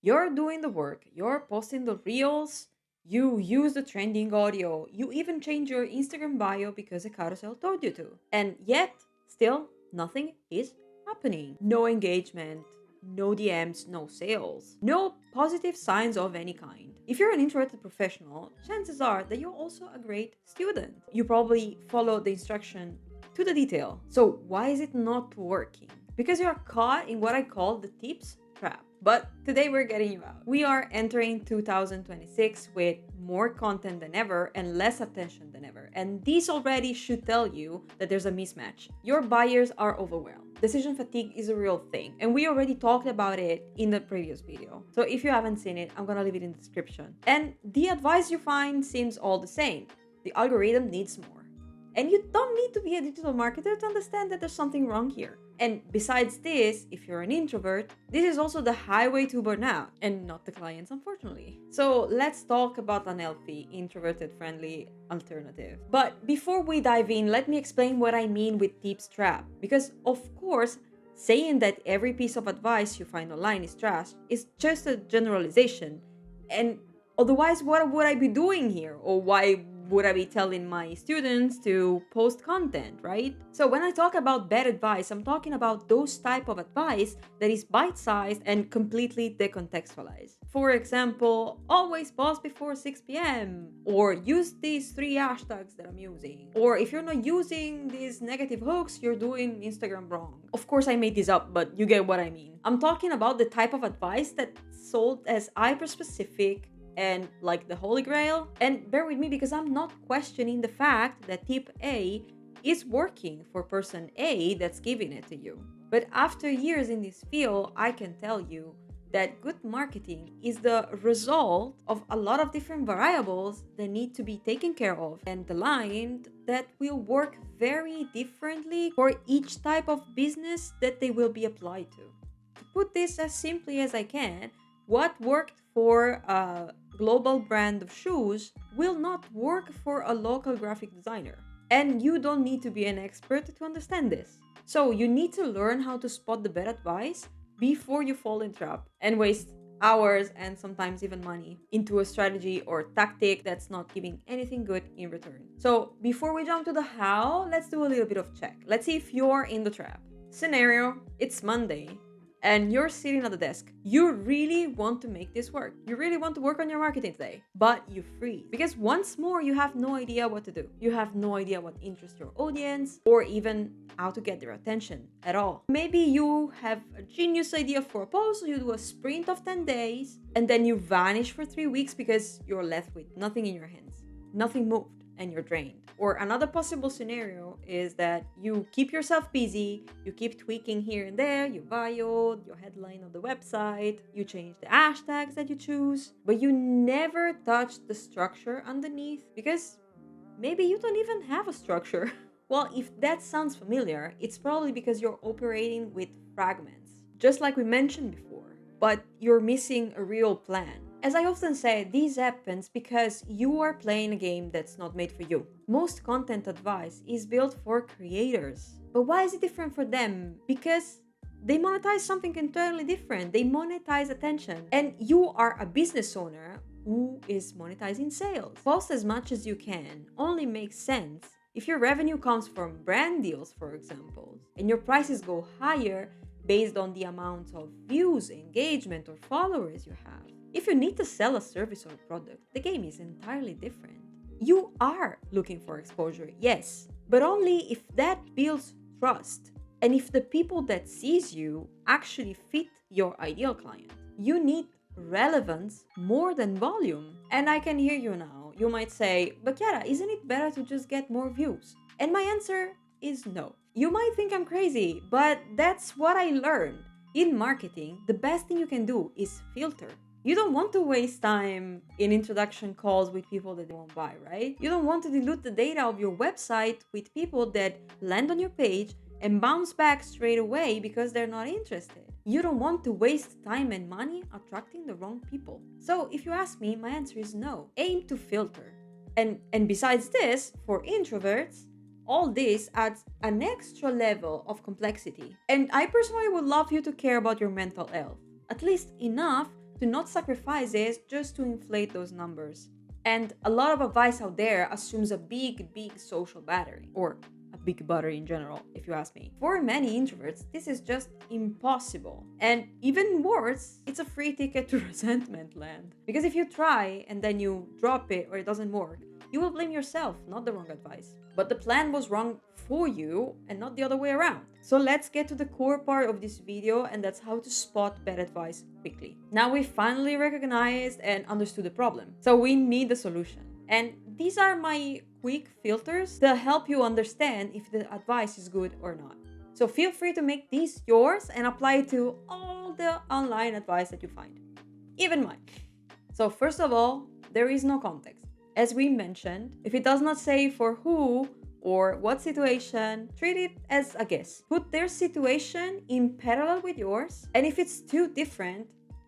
You're doing the work, you're posting the reels, you use the trending audio, you even change your Instagram bio because a carousel told you to. And yet, still, nothing is happening. No engagement, no DMs, no sales, no positive signs of any kind. If you're an introverted professional, chances are that you're also a great student. You probably follow the instruction to the detail. So, why is it not working? Because you're caught in what I call the tips trap. But today we're getting you out. We are entering 2026 with more content than ever and less attention than ever. And this already should tell you that there's a mismatch. Your buyers are overwhelmed. Decision fatigue is a real thing. And we already talked about it in the previous video. So if you haven't seen it, I'm gonna leave it in the description. And the advice you find seems all the same. The algorithm needs more. And you don't need to be a digital marketer to understand that there's something wrong here. And besides this, if you're an introvert, this is also the highway to burnout and not the clients, unfortunately. So let's talk about an healthy, introverted friendly alternative. But before we dive in, let me explain what I mean with tips trap. Because of course, saying that every piece of advice you find online is trash is just a generalization. And otherwise, what would I be doing here? Or why would I be telling my students to post content, right? So when I talk about bad advice, I'm talking about those type of advice that is bite-sized and completely decontextualized. For example, always post before 6 p.m. or use these 3 hashtags that I'm using. Or if you're not using these negative hooks, you're doing Instagram wrong. Of course, I made this up, but you get what I mean. I'm talking about the type of advice that's sold as hyper-specific and like the holy grail. And bear with me because I'm not questioning the fact that tip A is working for person A that's giving it to you. But after years in this field, I can tell you that good marketing is the result of a lot of different variables that need to be taken care of and aligned that will work very differently for each type of business that they will be applied to. To put this as simply as I can, what worked for a global brand of shoes will not work for a local graphic designer. And you don't need to be an expert to understand this. So you need to learn how to spot the bad advice before you fall in trap and waste hours and sometimes even money into a strategy or tactic that's not giving anything good in return. So before we jump to the how, let's do a little bit of check. Let's see if you're in the trap. Scenario, it's Monday and you're sitting at the desk. You really want to make this work. You really want to work on your marketing today, but you freeze because once more, you have no idea what to do. You have no idea what interests your audience or even how to get their attention at all. Maybe you have a genius idea for a post, so you do a sprint of 10 days and then you vanish for 3 weeks because you're left with nothing in your hands. Nothing moved and you're drained. Or another possible scenario is that you keep yourself busy, you keep tweaking here and there, your bio, your headline of the website, you change the hashtags that you choose, but you never touch the structure underneath because maybe you don't even have a structure. Well, if that sounds familiar, it's probably because you're operating with fragments, just like we mentioned before, but you're missing a real plan. As I often say, this happens because you are playing a game that's not made for you. Most content advice is built for creators. But why is it different for them? Because they monetize something entirely different. They monetize attention. And you are a business owner who is monetizing sales. Post as much as you can only makes sense if your revenue comes from brand deals, for example, and your prices go higher based on the amount of views, engagement, or followers you have. If you need to sell a service or a product, the game is entirely different. You are looking for exposure, yes, but only if that builds trust and if the people that sees you actually fit your ideal client. You need relevance more than volume. And I can hear you now. You might say, but Chiara, isn't it better to just get more views? And my answer is no. You might think I'm crazy, but that's what I learned. In marketing, the best thing you can do is filter. You don't want to waste time in introduction calls with people that won't buy, right? You don't want to dilute the data of your website with people that land on your page and bounce back straight away because they're not interested. You don't want to waste time and money attracting the wrong people. So if you ask me, my answer is no. Aim to filter. And besides this, for introverts, all this adds an extra level of complexity. And I personally would love you to care about your mental health, at least enough to not sacrifice it just to inflate those numbers. And a lot of advice out there assumes a big, big social battery, or a big battery in general, if you ask me. For many introverts, this is just impossible. And even worse, it's a free ticket to resentment land. Because if you try and then you drop it or it doesn't work, you will blame yourself, not the wrong advice. But the plan was wrong for you and not the other way around. So let's get to the core part of this video, and that's how to spot bad advice quickly. Now we finally recognized and understood the problem. So we need the solution. And these are my quick filters that help you understand if the advice is good or not. So feel free to make these yours and apply it to all the online advice that you find, even mine. So first of all, there is no context. As we mentioned, if it does not say for who or what situation, treat it as a guess. Put their situation in parallel with yours, and if it's too different,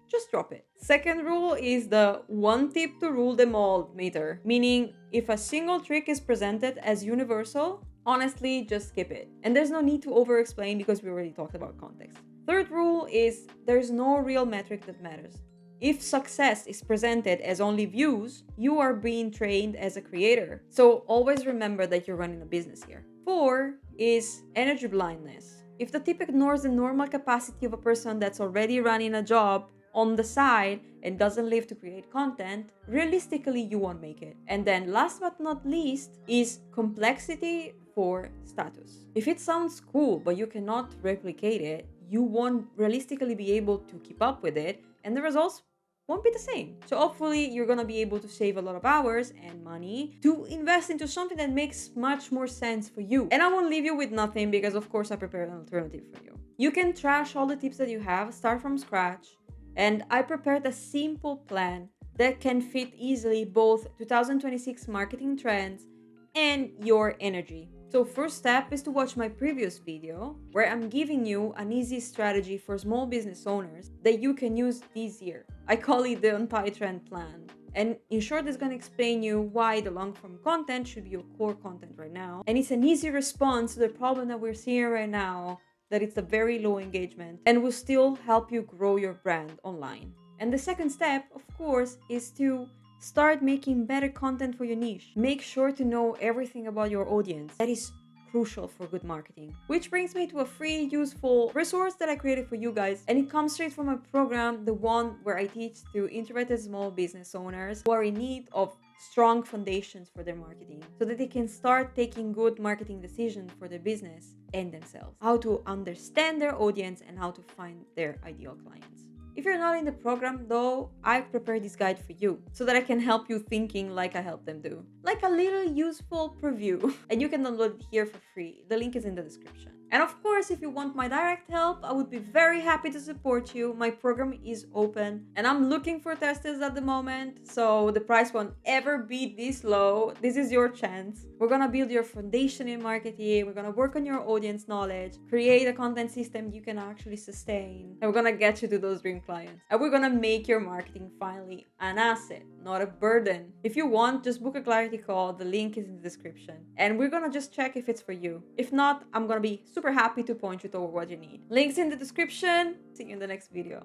just drop it. Second rule is the one tip to rule them all meter, meaning if a single trick is presented as universal, honestly, just skip it. And there's no need to over-explain because we already talked about context. Third rule is there's no real metric that matters. If success is presented as only views, you are being trained as a creator. So always remember that you're running a business here. 4 is energy blindness. If the tip ignores the normal capacity of a person that's already running a job on the side and doesn't live to create content, realistically you won't make it. And then last but not least is complexity for status. If it sounds cool but you cannot replicate it, you won't realistically be able to keep up with it, and the results won't be the same. So hopefully you're gonna be able to save a lot of hours and money to invest into something that makes much more sense for you. And I won't leave you with nothing because of course I prepared an alternative for you. You can trash all the tips that you have, start from scratch, and I prepared a simple plan that can fit easily both 2026 marketing trends and your energy. So first step is to watch my previous video where I'm giving you an easy strategy for small business owners that you can use this year. I call it the anti-trend plan. And in short, it's going to explain you why the long-form content should be your core content right now. And it's an easy response to the problem that we're seeing right now, that it's a very low engagement, and will still help you grow your brand online. And the second step, of course, is to start making better content for your niche. Make sure to know everything about your audience. That is crucial for good marketing. Which brings me to a free, useful resource that I created for you guys. And it comes straight from my program, the one where I teach to introverted small business owners who are in need of strong foundations for their marketing so that they can start taking good marketing decisions for their business and themselves. How to understand their audience and how to find their ideal clients. If you're not in the program though, I've prepared this guide for you so that I can help you thinking like I help them do. Like a little useful preview. And you can download it here for free. The link is in the description. And of course, if you want my direct help, I would be very happy to support you. My program is open and I'm looking for testers at the moment. So the price won't ever be this low. This is your chance. We're gonna build your foundation in marketing. We're gonna work on your audience knowledge, create a content system you can actually sustain. And we're gonna get you to those dream clients. And we're gonna make your marketing finally an asset, not a burden. If you want, just book a clarity call. The link is in the description. And we're gonna just check if it's for you. If not, I'm gonna be super happy to point you toward what you need. Links in the description. See you in the next video.